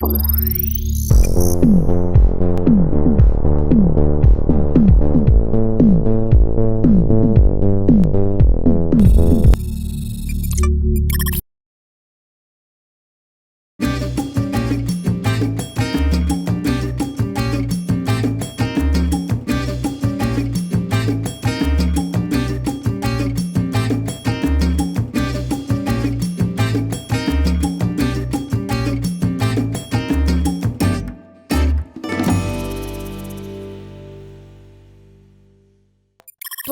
But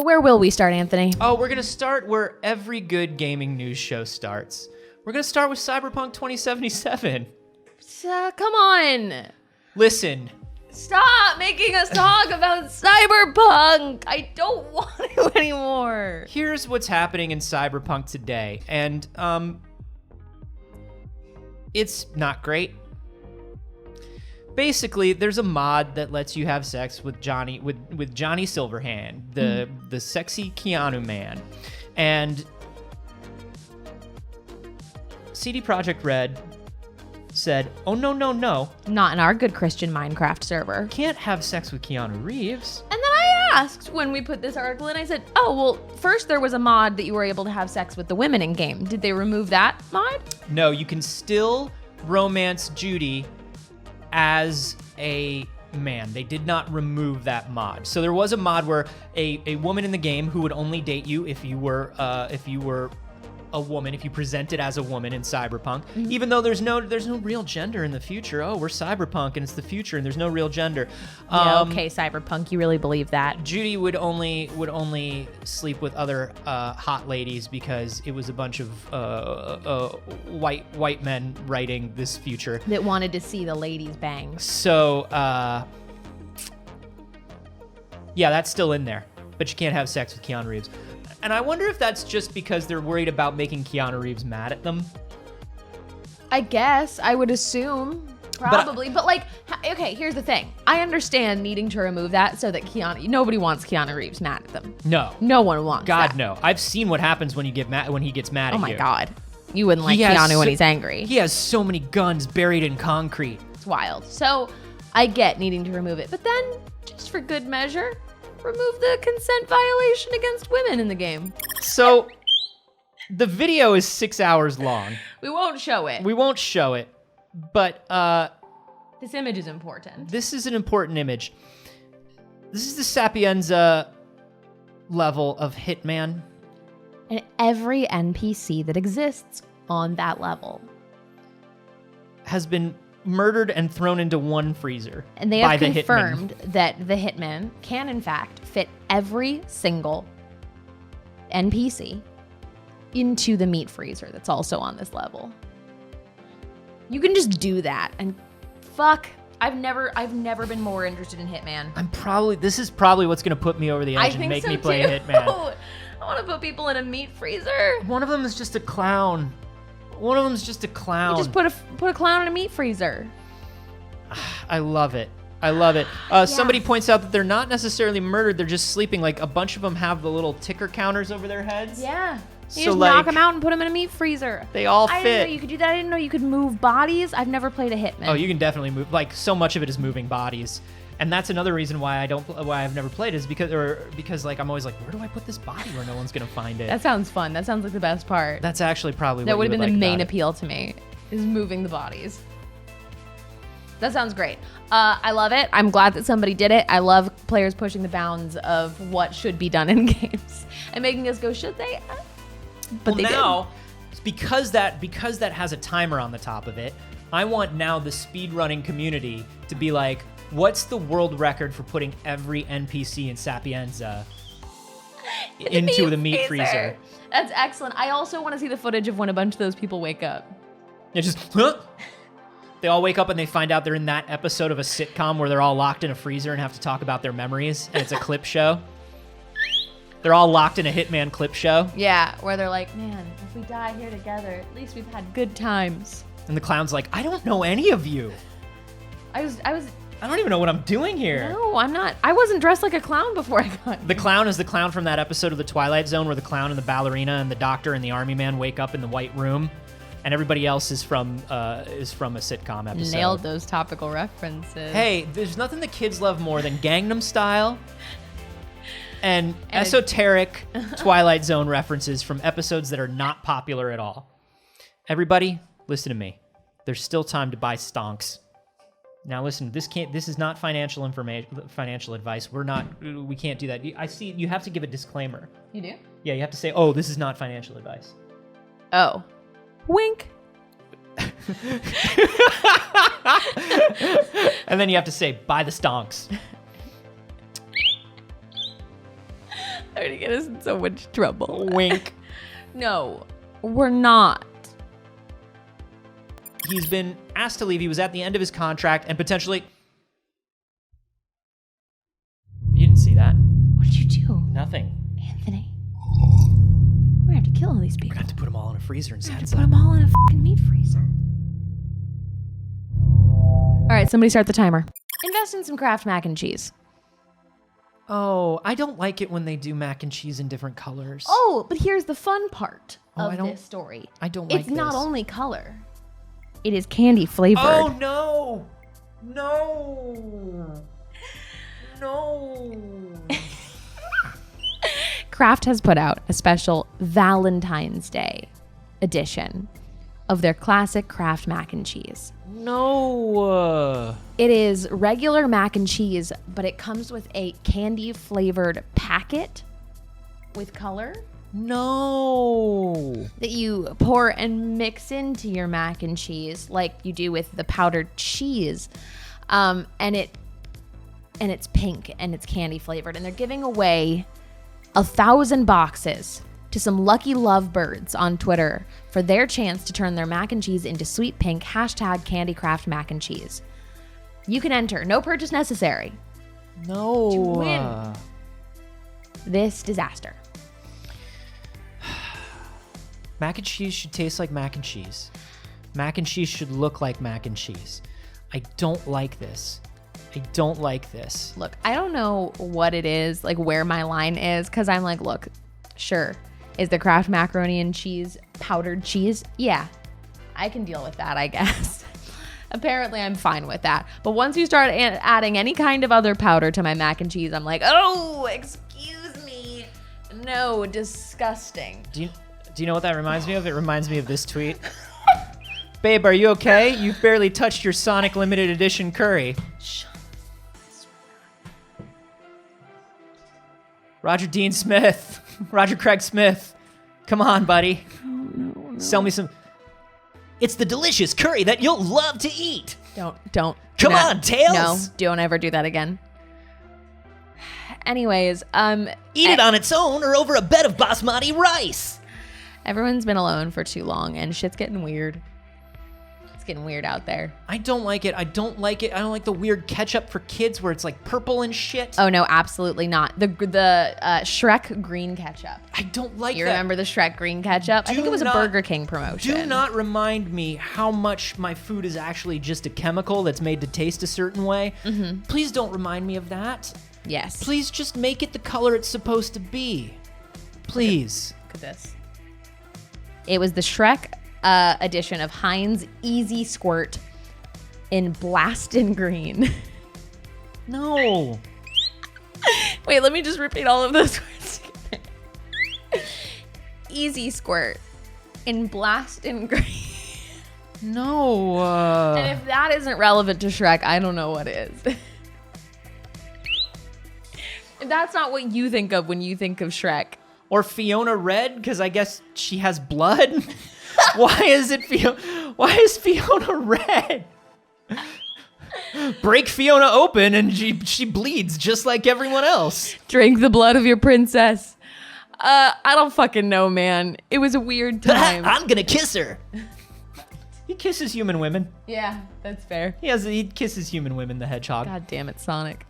where will we start, Anthony? Oh, we're going to start where every good gaming news show starts. We're going to start with Cyberpunk 2077. Come on. Listen. Stop making us talk about Cyberpunk. I don't want to anymore. Here's what's happening in Cyberpunk today. And it's not great. Basically, there's a mod that lets you have sex with Johnny Silverhand, the sexy Keanu man. And CD Projekt Red said, "Oh no, no, no. Not in our good Christian Minecraft server. Can't have sex with Keanu Reeves." And then I asked when we put this article in, I said, "Oh, well, first there was a mod that you were able to have sex with the women in game. Did they remove that mod?" No, you can still romance Judy as a man. They did not remove that mod. So there was a mod where a woman in the game who would only date you if you were a woman, if you presented as a woman in Cyberpunk, even though there's no real gender in the future. Oh, we're Cyberpunk and it's the future and there's no real gender. Yeah, okay, Cyberpunk, you really believe that? Judy would only sleep with other hot ladies because it was a bunch of white men writing this future that wanted to see the ladies bang. So yeah, that's still in there, but you can't have sex with Keanu Reeves. And I wonder if that's just because they're worried about making Keanu Reeves mad at them. I guess. I would assume. Probably. But like, okay, here's the thing. I understand needing to remove that so that nobody wants Keanu Reeves mad at them. No. No one wants God, that. no. I've seen what happens when he gets mad at you. Oh my God. You wouldn't like Keanu when he's angry. He has so many guns buried in concrete. It's wild. So I get needing to remove it. But then, just for good measure, remove the consent violation against women in the game. So, the video is 6 hours long. We won't show it. But this image is important. This is an important image. This is the Sapienza level of Hitman. And every NPC that exists on that level has been murdered and thrown into one freezer. And they have confirmed that the Hitman can, in fact, fit every single NPC into the meat freezer that's also on this level. You can just do that, and fuck, I've never been more interested in Hitman. This is probably what's gonna put me over the edge and make me play Hitman. I want to put people in a meat freezer. One of them is just a clown. You just put a clown in a meat freezer. I love it. Somebody points out that they're not necessarily murdered. They're just sleeping. Like, a bunch of them have the little ticker counters over their heads. Yeah. You just knock them out and put them in a meat freezer. They all fit. I didn't know you could do that. I didn't know you could move bodies. I've never played a Hitman. Oh, you can definitely move. Like, so much of it is moving bodies. And that's another reason why I've never played is because like I'm always like, where do I put this body where no one's gonna find it? That sounds fun. That sounds like the best part. That's actually probably that would have been the main appeal to me, is moving the bodies. That sounds great. I love it. I'm glad that somebody did it. I love players pushing the bounds of what should be done in games and making us go, should they? But they now, because that has a timer on the top of it, I want now the speedrunning community to be like, what's the world record for putting every NPC in Sapienza into the meat freezer? That's excellent. I also want to see the footage of when a bunch of those people wake up. Yeah, just, they all wake up and they find out they're in that episode of a sitcom where they're all locked in a freezer and have to talk about their memories, and it's a clip show. They're all locked in a Hitman clip show. Yeah, where they're like, man, if we die here together, at least we've had good times. And the clown's like, I don't know any of you. I don't even know what I'm doing here. No, I'm not. I wasn't dressed like a clown before I got here. The clown is the clown from that episode of The Twilight Zone where the clown and the ballerina and the doctor and the army man wake up in the white room and everybody else is from a sitcom episode. Nailed those topical references. Hey, there's nothing the kids love more than Gangnam Style and esoteric Twilight Zone references from episodes that are not popular at all. Everybody, listen to me. There's still time to buy STONKS. Now listen, this is not financial advice. We can't do that. I see you have to give a disclaimer. You do? Yeah, you have to say, "Oh, this is not financial advice." Oh. Wink. And then you have to say, "Buy the STONKS." I'm gonna get us in so much trouble. Wink. No, we're not. He's been asked to leave. He was at the end of his contract and potentially... You didn't see that. What did you do? Nothing. Anthony. We're gonna have to kill all these people. We're gonna have to put them all in a freezer and We're gonna have set to put them all in a fucking meat freezer. All right, somebody start the timer. Invest in some Kraft mac and cheese. Oh, I don't like it when they do mac and cheese in different colors. Oh, but here's the fun part of this story. I don't like It's not this. only color. It is candy flavored. Oh, no. No. No. Kraft has put out a special Valentine's Day edition of their classic Kraft mac and cheese. No. It is regular mac and cheese, but it comes with a candy flavored packet with color No. that you pour and mix into your mac and cheese like you do with the powdered cheese. And it's pink and it's candy flavored, and they're giving away 1,000 boxes to some lucky lovebirds on Twitter for their chance to turn their mac and cheese into sweet pink #CandyCraft mac and cheese. You can enter, no purchase necessary, No. to win this disaster. Mac and cheese should taste like mac and cheese. Mac and cheese should look like mac and cheese. I don't like this. I don't like this. Look, I don't know what it is, like where my line is, because I'm like, look, sure. Is the Kraft macaroni and cheese powdered cheese? Yeah, I can deal with that, I guess. Apparently, I'm fine with that. But once you start adding any kind of other powder to my mac and cheese, I'm like, oh, excuse me. No, disgusting. Do you know what that reminds me of? It reminds me of this tweet. Babe, are you okay? You've barely touched your Sonic limited edition curry. Roger Dean Smith. Roger Craig Smith. Come on, buddy. Oh, no. Sell me some. It's the delicious curry that you'll love to eat. Don't. Come on, Tails. No, don't ever do that again. Anyways, Eat it on its own or over a bed of basmati rice. Everyone's been alone for too long and shit's getting weird. It's getting weird out there. I don't like it. I don't like the weird ketchup for kids where it's like purple and shit. Oh no, absolutely not. The Shrek green ketchup. I don't like You that. remember the Shrek green ketchup? I think it was a Burger King promotion. Do not remind me how much my food is actually just a chemical that's made to taste a certain way. Mm-hmm. Please don't remind me of that. Yes. Please just make it the color it's supposed to be. Please. Look at this. It was the Shrek edition of Heinz Easy Squirt in Blastin' Green. No. Wait, let me just repeat all of those words again. Easy Squirt in Blastin' Green. No. And if that isn't relevant to Shrek, I don't know what is. If that's not what you think of when you think of Shrek. Or Fiona Red, because I guess she has blood. Why is Fiona red? Break Fiona open and she bleeds just like everyone else. Drink the blood of your princess. I don't fucking know, man. It was a weird time. I'm gonna kiss her. He kisses human women. Yeah, that's fair. He kisses human women, the hedgehog. God damn it, Sonic.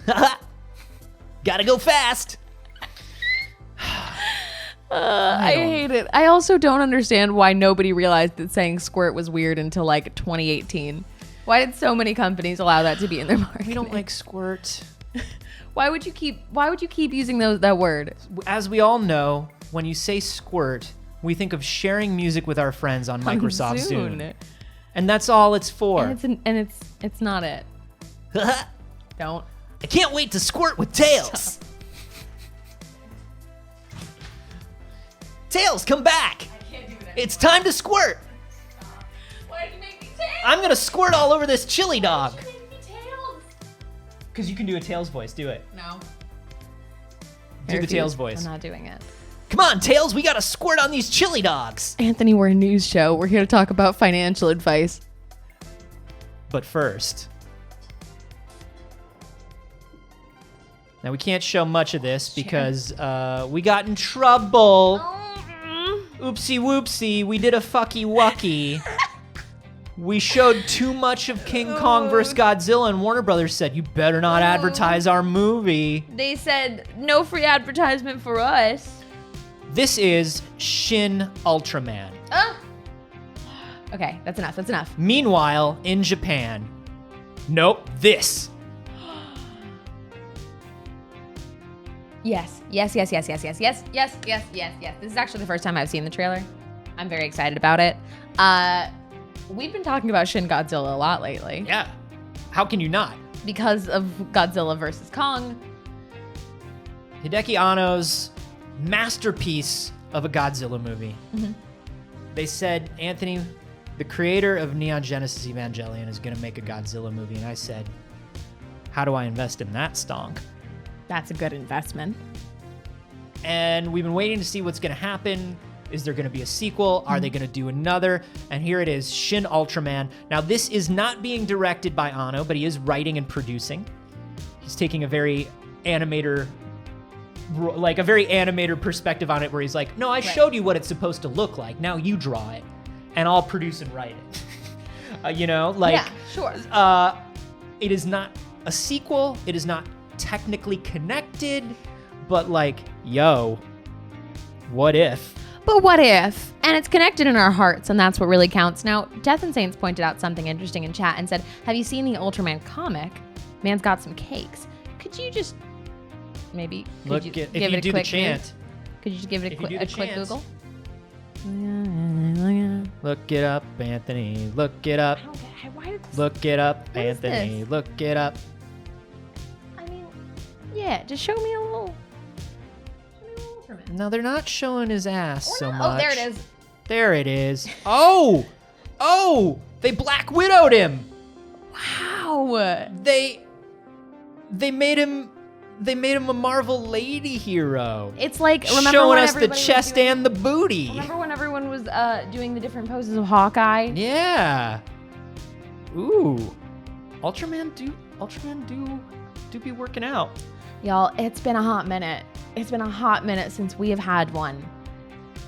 Gotta go fast. I hate it. I also don't understand why nobody realized that saying squirt was weird until like 2018. Why did so many companies allow that to be in their marketing? We don't like squirt. Why would you keep using that word? As we all know, when you say squirt, we think of sharing music with our friends on Microsoft Zune. Zune. And that's all it's for. And it's not it. Don't. I can't wait to squirt with Tails. Tails, come back. I can't do that. It's time to squirt. Why did you make me Tails? I'm gonna squirt all over this chili dog. Why did you make me Tails? Because you can do a Tails voice. Do it. No. Do the Tails voice. I'm not doing it. Come on, Tails, we gotta squirt on these chili dogs. Anthony, we're a news show. We're here to talk about financial advice. But first, now we can't show much of this because we got in trouble. Oopsie whoopsie, we did a fucky wucky. We showed too much of King Kong vs. Godzilla, and Warner Brothers said, you better not advertise our movie. They said no free advertisement for us. This is Shin Ultraman. Okay, that's enough. That's enough. Meanwhile, in Japan, nope, this. Yes. This is actually the first time I've seen the trailer. I'm very excited about it. We've been talking about Shin Godzilla a lot lately. Yeah. How can you not? Because of Godzilla vs. Kong. Hideki Anno's masterpiece of a Godzilla movie. Mm-hmm. They said, Anthony, the creator of Neon Genesis Evangelion, is going to make a Godzilla movie. And I said, how do I invest in that, Stonk? That's a good investment. And we've been waiting to see what's going to happen. Is there going to be a sequel? Are they going to do another? And here it is, Shin Ultraman. Now, this is not being directed by Anno, but he is writing and producing. He's taking a very animator perspective on it, where he's like, no, I showed you what it's supposed to look like. Now you draw it, and I'll produce and write it. Yeah, sure. It is not a sequel. It is not technically connected, but what if? But what if? And it's connected in our hearts, and that's what really counts. Now, Death and Saints pointed out something interesting in chat and said, have you seen the Ultraman comic? Man's got some cakes. Could you just maybe Could you just give it a quick Google? Look it up, Anthony. Look it up. Why did this, Look it up, What is Anthony. this? Look it up. I mean, yeah, just show me a little Ultraman. No, they're not showing his ass so much. Oh, there it is. There it is. Oh! They Black Widowed him. Wow. They made him a Marvel lady hero. It's like, remember showing when us the everybody was chest doing- and the booty. Remember when everyone was doing the different poses of Hawkeye? Yeah. Ooh. Ultraman do be working out. Y'all, it's been a hot minute. It's been a hot minute since we have had one.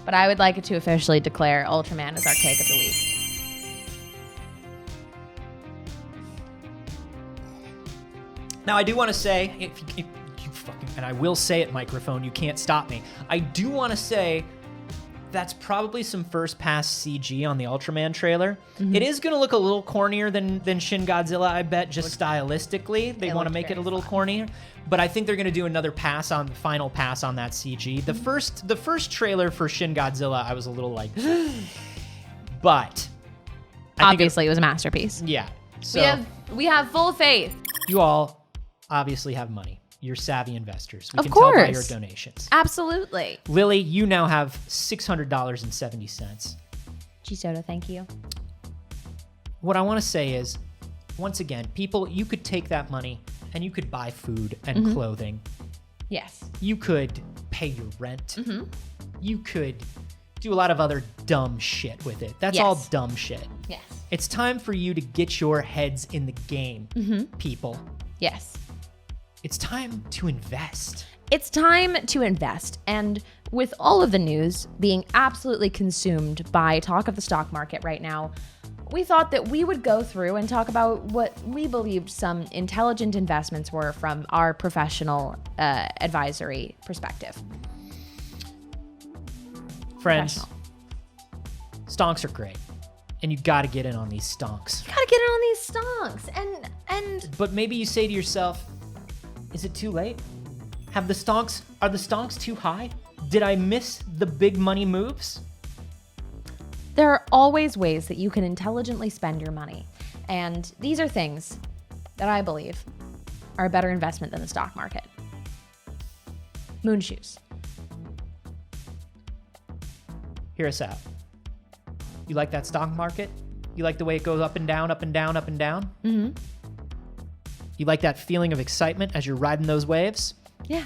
But I would like it to officially declare Ultraman as our cake of the week. Now, I do want to say, if you fucking, and I will say it, microphone, you can't stop me. I do want to say that's probably some first pass CG on the Ultraman trailer. Mm-hmm. It is going to look a little cornier than Shin Godzilla, I bet, just stylistically. They want to make it a little cornier. But I think they're going to do another final pass on that CG. The first trailer for Shin Godzilla, I was a little like, but Obviously, it was a masterpiece. Yeah. So We have full faith. you all obviously have money. You're savvy investors. We Of can tell by your course. donations. Absolutely. Lily, you now have $600.70. G-Soda, thank you. What I want to say is, once again, people, you could take that money and you could buy food and clothing. Yes. You could pay your rent. You could do a lot of other dumb shit with it. That's all dumb shit. Yes. It's time for you to get your heads in the game, people. Yes. It's time to invest. It's time to invest. And with all of the news being absolutely consumed by talk of the stock market right now, we thought that we would go through and talk about what we believed some intelligent investments were from our professional advisory perspective. Friends, stonks are great. And you got to get in on these stonks. Gotta get in on these stonks. And But maybe you say to yourself, is it too late? Are the stonks too high? Did I miss the big money moves? There are always ways that you can intelligently spend your money. And these are things that I believe are a better investment than the stock market. Moon shoes. Hear us out. You like that stock market? You like the way it goes up and down, up and down, up and down? Mm-hmm. You like that feeling of excitement as you're riding those waves? Yeah.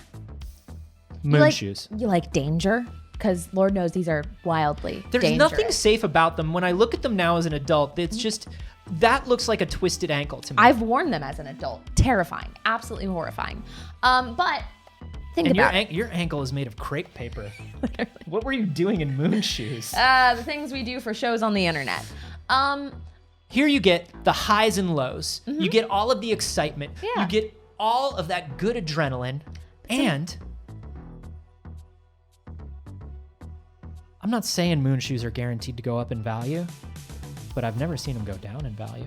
Moon shoes. You like danger? Because Lord knows these are wildly There's dangerous. nothing safe about them. When I look at them now as an adult, it's just, that looks like a twisted ankle to me. I've worn them as an adult. Terrifying. Absolutely horrifying. But think and about your ankle is made of crepe paper. What were you doing in moon shoes? the things we do for shows on the internet. Here you get the highs and lows. Mm-hmm. You get all of the excitement. Yeah. You get all of that good adrenaline. And I'm not saying moon shoes are guaranteed to go up in value, but I've never seen them go down in value.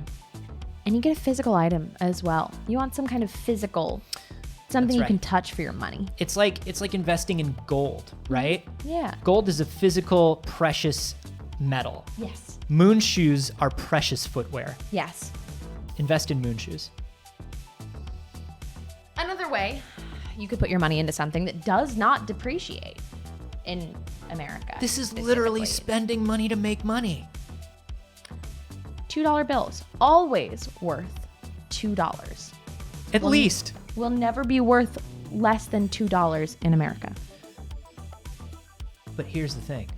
And you get a physical item as well. You want some kind of physical, something you can touch for your money. It's like investing in gold, right? Yeah. Gold is a physical, precious metal. Yes. Moon shoes are precious footwear. Yes. Invest in moon shoes. Another way you could put your money into something that does not depreciate in America. This is literally spending money to make money. $2 bills, always worth $2. At least. Will never be worth less than $2 in America. But here's the thing.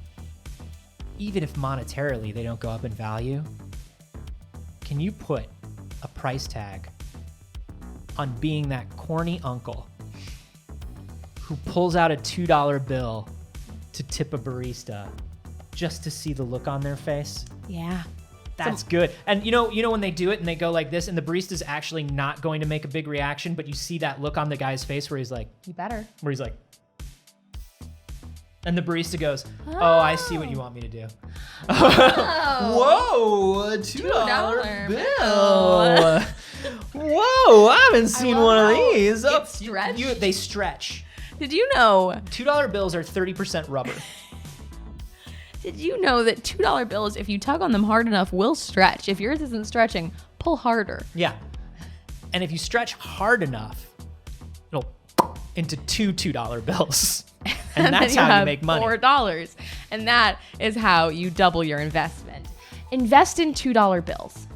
Even if monetarily they don't go up in value, can you put a price tag on being that corny uncle who pulls out a $2 bill to tip a barista just to see the look on their face? Yeah. That's good. And you know when they do it and they go like this and the barista's actually not going to make a big reaction, but you see that look on the guy's face where he's like, you better. Where he's like, and the barista goes, oh, I see what you want me to do. Oh. Whoa, a $2 bill. Whoa, I haven't seen one of these. It stretched? They stretch. Did you know? $2 bills are 30% rubber. Did you know that $2 bills, if you tug on them hard enough, will stretch? If yours isn't stretching, pull harder. Yeah. And if you stretch hard enough, it'll into two $2 bills. And that's how you make money. $4. And that is how you double your investment. Invest in $2 bills.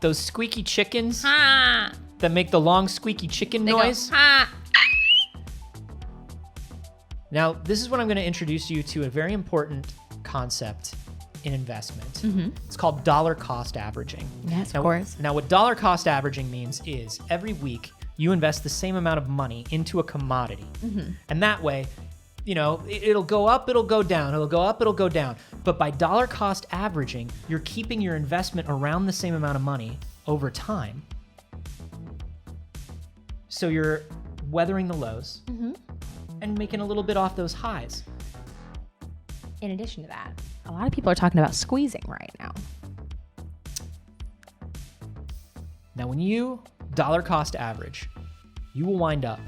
Those squeaky chickens Ha! that make the long squeaky chicken They noise. Go, ha! Now, this is when I'm going to introduce you to a very important concept in investment. Mm-hmm. It's called dollar cost averaging. Yes, of course. Now, what dollar cost averaging means is every week you invest the same amount of money into a commodity. Mm-hmm. And that way, it'll go up, it'll go down, it'll go up, it'll go down. But by dollar cost averaging, you're keeping your investment around the same amount of money over time. So you're weathering the lows. Mm-hmm. And making a little bit off those highs. In addition to that, a lot of people are talking about squeezing right now. Now, when you dollar cost average, you will wind up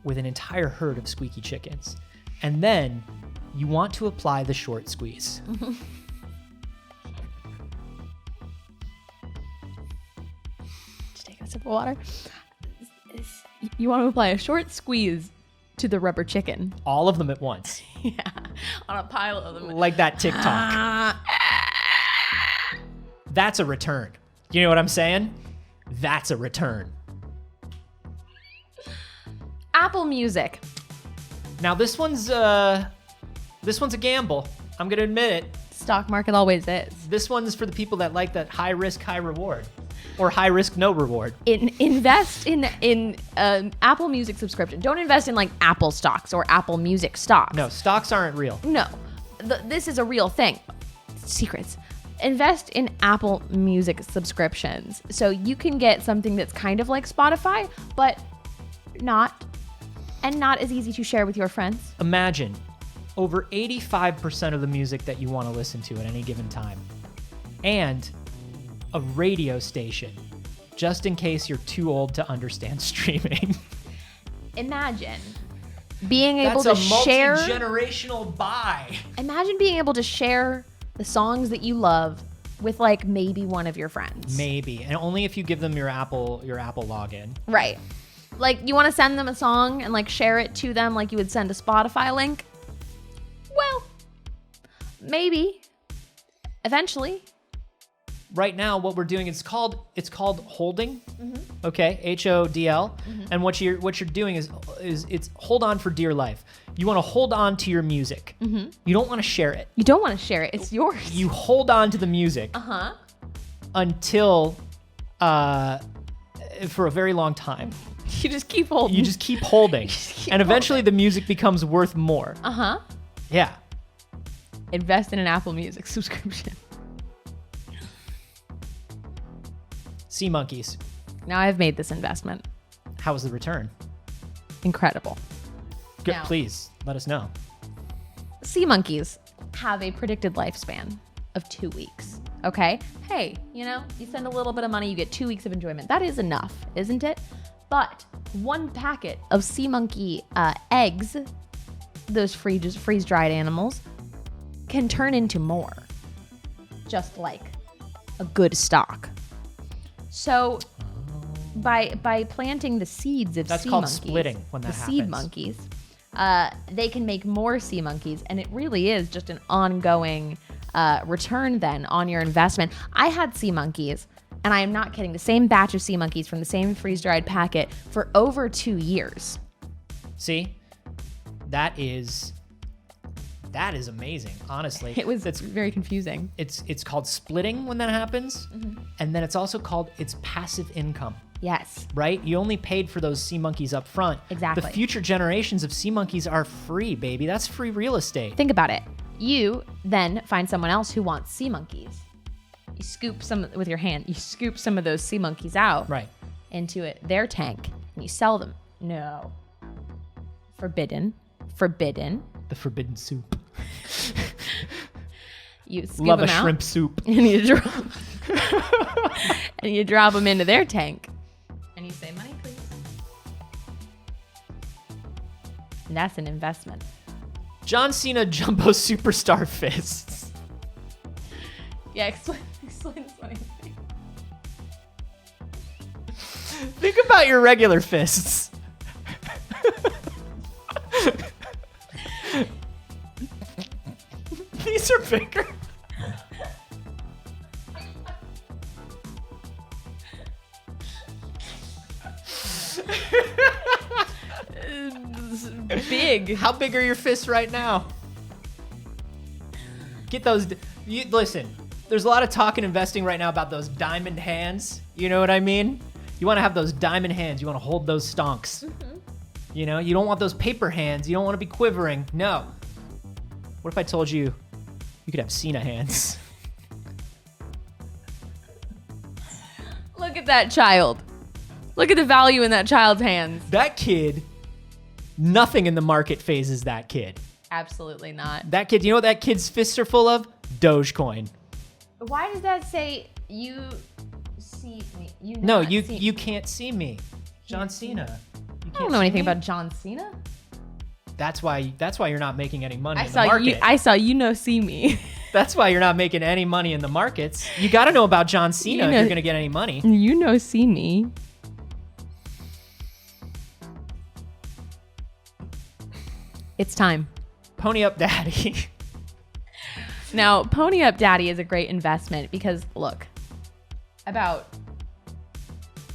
with an entire herd of squeaky chickens. And then you want to apply the short squeeze. Just take a sip of water. You want to apply a short squeeze to the rubber chicken. All of them at once. Yeah, on a pile of them. Like that TikTok. That's a return. You know what I'm saying? That's a return. Apple Music. Now this one's a gamble. I'm gonna admit it. Stock market always is. This one's for the people that like that high risk, high reward. Or high risk, no reward. Invest in Apple Music subscription. Don't invest in like Apple stocks or Apple Music stocks. No, stocks aren't real. No, this is a real thing. Secrets. Invest in Apple Music subscriptions so you can get something that's kind of like Spotify, but not as easy to share with your friends. Imagine over 85% of the music that you want to listen to at any given time, and a radio station, just in case you're too old to understand streaming. Imagine being able That's to a share. multi-generational buy. Imagine being able to share the songs that you love with like maybe one of your friends. Maybe, and only if you give them your Apple login. Right. Like you want to send them a song and like share it to them like you would send a Spotify link. Well, maybe eventually. Right now, what we're doing it's called holding. Okay, HODL. And what you're doing is it's hold on for dear life. You want to hold on to your music. You don't want to share it. You don't want to share it. It's yours. You hold on to the music until for a very long time. You just keep holding. You just keep holding. And eventually holding. the music becomes worth more. Yeah. Invest in an Apple Music subscription. Sea monkeys. Now I've made this investment. How was the return? Incredible. Good, Now- please let us know. Sea monkeys have a predicted lifespan of 2 weeks. Okay? Hey, you send a little bit of money, you get 2 weeks of enjoyment. That is enough, isn't it? But one packet of sea monkey eggs, those freeze-dried animals, can turn into more. Just like a good stock. So by planting the seeds of That's sea called monkeys, splitting when that the seed happens. monkeys, they can make more sea monkeys, and it really is just an ongoing return then on your investment. I had sea monkeys, and I am not kidding, the same batch of sea monkeys from the same freeze-dried packet for over 2 years. See? That is amazing, honestly. It's very confusing. It's called splitting when that happens. And then it's also called it's passive income. Yes. Right? You only paid for those sea monkeys up front. Exactly. The future generations of sea monkeys are free, baby. That's free real estate. Think about it. You then find someone else who wants sea monkeys. You scoop some with your hand. You scoop some of those sea monkeys out Right. into their tank, and you sell them. No. Forbidden. The forbidden soup. You scoop Love a them out, shrimp soup. and you drop them into their tank, and you say, "Money, please." And that's an investment. John Cena jumbo superstar fists. Yeah, explain this one. Think about your regular fists. These are bigger. Big. How big are your fists right now? Get those. Listen, there's a lot of talk in investing right now about those diamond hands. You know what I mean? You want to have those diamond hands. You want to hold those stonks. You know, you don't want those paper hands. You don't want to be quivering. No. What if I told you you could have Cena hands? Look at that child. Look at the value in that child's hands. That kid, nothing in the market phases that kid. Absolutely not. That kid, you know what that kid's fists are full of? Dogecoin. Why does that say you see me? No, you can't see me. John Cena. You I don't know anything about John Cena. That's why you're not making any money I in the saw market. you. I saw you. No, see me. That's why you're not making any money in the markets. You got to know about John Cena if you're going to get any money. You know, see me. It's time. Pony up, daddy. Now, Pony Up Daddy is a great investment because, look, about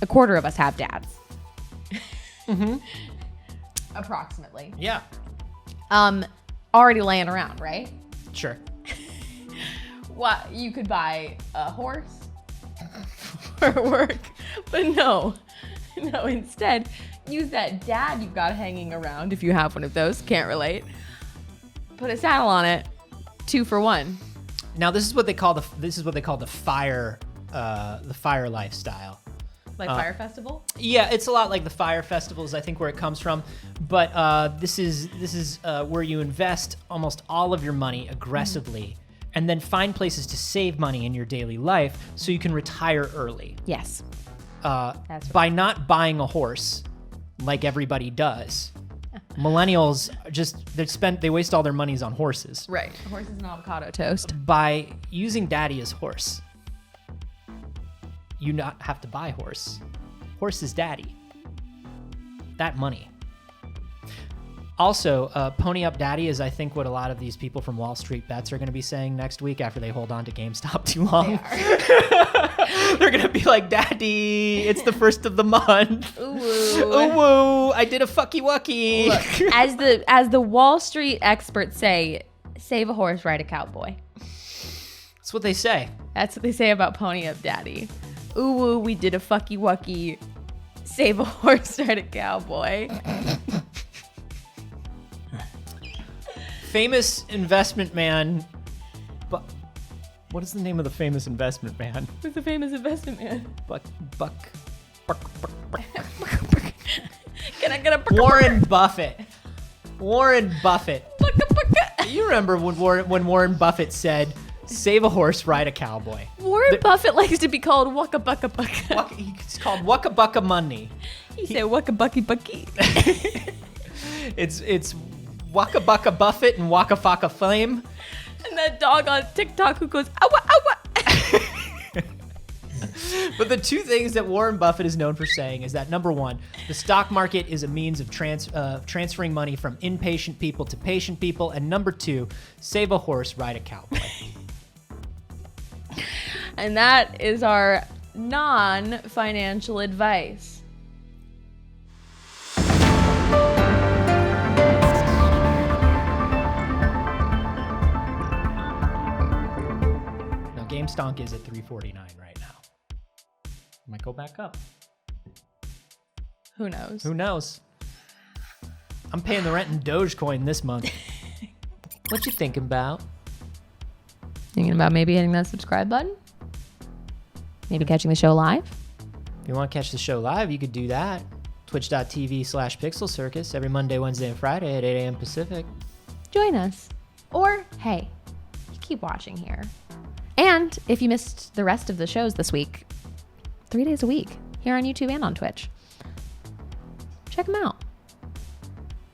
a quarter of us have dads. Approximately. Yeah. Already laying around, right? Sure. What, you could buy a horse for work, but no, instead use that dad you've got hanging around if you have one of those. Can't relate. Put a saddle on it. 2 for 1. Now this is what they call the fire lifestyle. Like Fire Festival? Yeah, it's a lot like the fire festivals, I think, where it comes from. But this is where you invest almost all of your money aggressively, and then find places to save money in your daily life so you can retire early. Yes. That's right. By not buying a horse like everybody does, Millennials they waste all their monies on horses. Right. Horses and avocado toast. By using daddy as horse, you not have to buy horse. Horse is daddy. That money. Also, pony up daddy is, I think, what a lot of these people from Wall Street Bets are going to be saying next week after they hold on to GameStop too long. They're going to be like, Daddy, it's the first of the month. Ooh. Ooh, I did a fucky wucky. Look, as the Wall Street experts say, save a horse, ride a cowboy. That's what they say. That's what they say about pony up daddy. Ooh, we did a fucky wucky. Save a horse, ride a cowboy. Famous investment man. But what is the name of the famous investment man? Who's the famous investment man? Buck. Can I get a Warren Buffett. Warren Buffett. You remember when Warren Buffett said, "Save a horse, ride a cowboy." Warren Buffett likes to be called Waka Bucka Bucka. It's called Waka Bucka Money. He said Waka Bucky Bucky. It's Waka Bucka Buffett and Waka Faka Flame. And that dog on TikTok who goes, awa, awa. But the two things that Warren Buffett is known for saying is that, number one, the stock market is a means of transferring money from impatient people to patient people. And number two, save a horse, ride a cowboy. And that is our non-financial advice. GameStonk is at $349 right now. Might go back up. Who knows? Who knows? I'm paying the rent in Dogecoin this month. What you thinking about? Thinking about maybe hitting that subscribe button? Maybe catching the show live? If you want to catch the show live, you could do that. Twitch.tv/PixelCircus every Monday, Wednesday, and Friday at 8 a.m. Pacific. Join us. Or, hey, you keep watching here. And if you missed the rest of the shows this week, 3 days a week here on YouTube and on Twitch. Check them out.